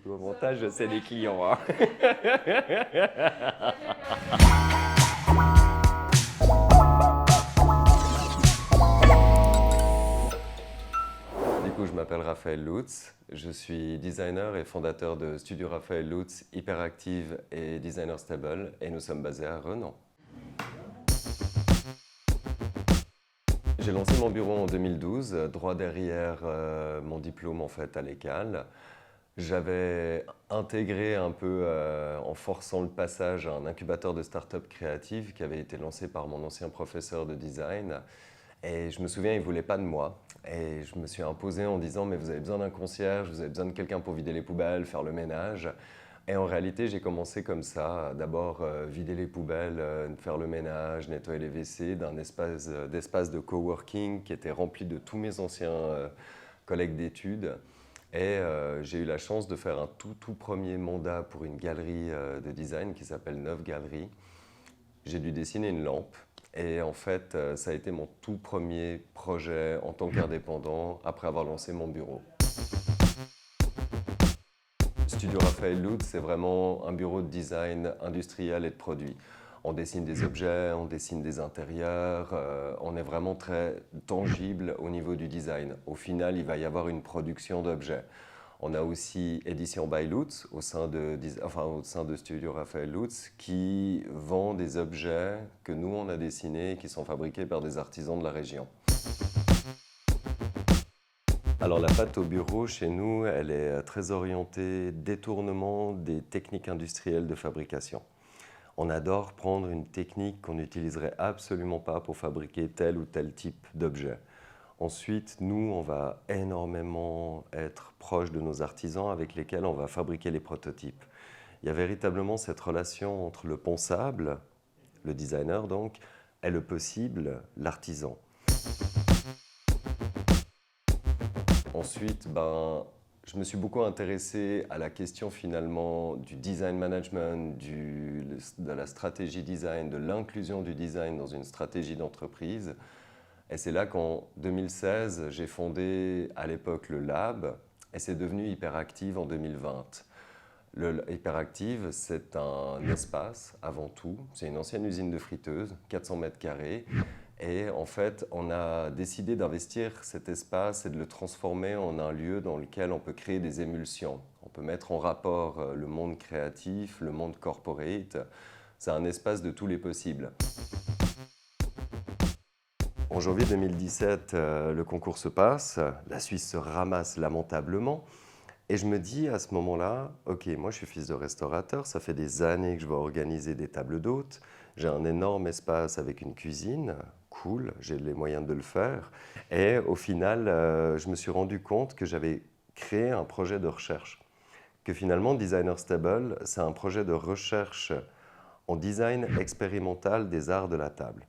couper au montage, c'est les clients. Hein. Du coup, je m'appelle Raphaël Lutz, je suis designer et fondateur de Studio Raphaël Lutz, Hyperactive et Designer Stable, et nous sommes basés à Renan. J'ai lancé mon bureau en 2012, droit derrière mon diplôme en fait à l'ECAL. J'avais intégré un peu en forçant le passage un incubateur de start-up créative qui avait été lancé par mon ancien professeur de design. Et je me souviens, il ne voulait pas de moi. Et je me suis imposé en disant, mais vous avez besoin d'un concierge, vous avez besoin de quelqu'un pour vider les poubelles, faire le ménage. Et en réalité, j'ai commencé comme ça, d'abord vider les poubelles, faire le ménage, nettoyer les WC, d'espace de coworking qui était rempli de tous mes anciens collègues d'études. Et j'ai eu la chance de faire un tout premier mandat pour une galerie de design qui s'appelle Neuf Galeries. J'ai dû dessiner une lampe. Et en fait, ça a été mon tout premier projet en tant qu'indépendant après avoir lancé mon bureau. Studio Raphaël Lutz, c'est vraiment un bureau de design industriel et de produits. On dessine des objets, on dessine des intérieurs, on est vraiment très tangible au niveau du design. Au final, il va y avoir une production d'objets. On a aussi Édition by Lutz au sein de Studio Raphaël Lutz qui vend des objets que nous on a dessinés et qui sont fabriqués par des artisans de la région. Alors la patte au bureau chez nous, elle est très orientée détournement des techniques industrielles de fabrication. On adore prendre une technique qu'on n'utiliserait absolument pas pour fabriquer tel ou tel type d'objet. Ensuite, nous, on va énormément être proche de nos artisans avec lesquels on va fabriquer les prototypes. Il y a véritablement cette relation entre le pensable, le designer donc, et le possible, l'artisan. Ensuite, je me suis beaucoup intéressé à la question finalement du design management, de la stratégie design, de l'inclusion du design dans une stratégie d'entreprise. Et c'est là qu'en 2016, j'ai fondé à l'époque le Lab et c'est devenu Hyperactive en 2020. Le Hyperactive, c'est un espace avant tout. C'est une ancienne usine de friteuse, 400 mètres carrés. Et en fait, on a décidé d'investir cet espace et de le transformer en un lieu dans lequel on peut créer des émulsions. On peut mettre en rapport le monde créatif, le monde corporate. C'est un espace de tous les possibles. En janvier 2017, le concours se passe, la Suisse se ramasse lamentablement et je me dis à ce moment-là, ok, moi je suis fils de restaurateur, ça fait des années que je vais organiser des tables d'hôtes, j'ai un énorme espace avec une cuisine, cool, j'ai les moyens de le faire et au final, je me suis rendu compte que j'avais créé un projet de recherche, que finalement Designer Stable, c'est un projet de recherche en design expérimental des arts de la table.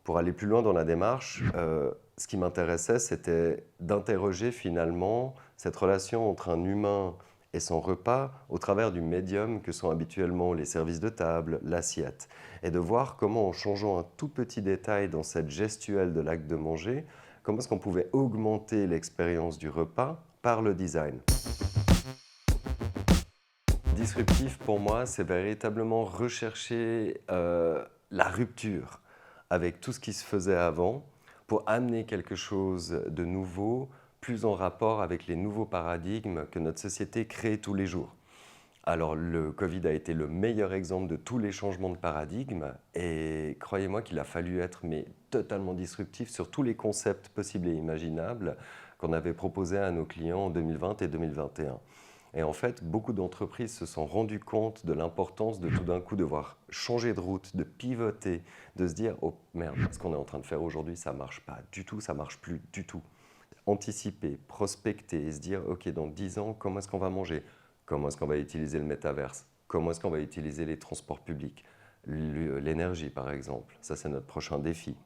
Pour aller plus loin dans la démarche, ce qui m'intéressait, c'était d'interroger finalement cette relation entre un humain et son repas au travers du médium que sont habituellement les services de table, l'assiette, et de voir comment en changeant un tout petit détail dans cette gestuelle de l'acte de manger, comment est-ce qu'on pouvait augmenter l'expérience du repas par le design. Disruptif pour moi, c'est véritablement rechercher la rupture avec tout ce qui se faisait avant pour amener quelque chose de nouveau, plus en rapport avec les nouveaux paradigmes que notre société crée tous les jours. Alors le Covid a été le meilleur exemple de tous les changements de paradigme et croyez-moi qu'il a fallu être totalement disruptif sur tous les concepts possibles et imaginables qu'on avait proposés à nos clients en 2020 et 2021. Et en fait, beaucoup d'entreprises se sont rendues compte de l'importance de tout d'un coup devoir changer de route, de pivoter, de se dire « Oh merde, ce qu'on est en train de faire aujourd'hui, ça ne marche pas du tout, ça ne marche plus du tout ». Anticiper, prospecter et se dire « Ok, dans 10 ans, comment est-ce qu'on va manger? Comment est-ce qu'on va utiliser le métaverse? Comment est-ce qu'on va utiliser les transports publics? L'énergie, par exemple. Ça, c'est notre prochain défi. »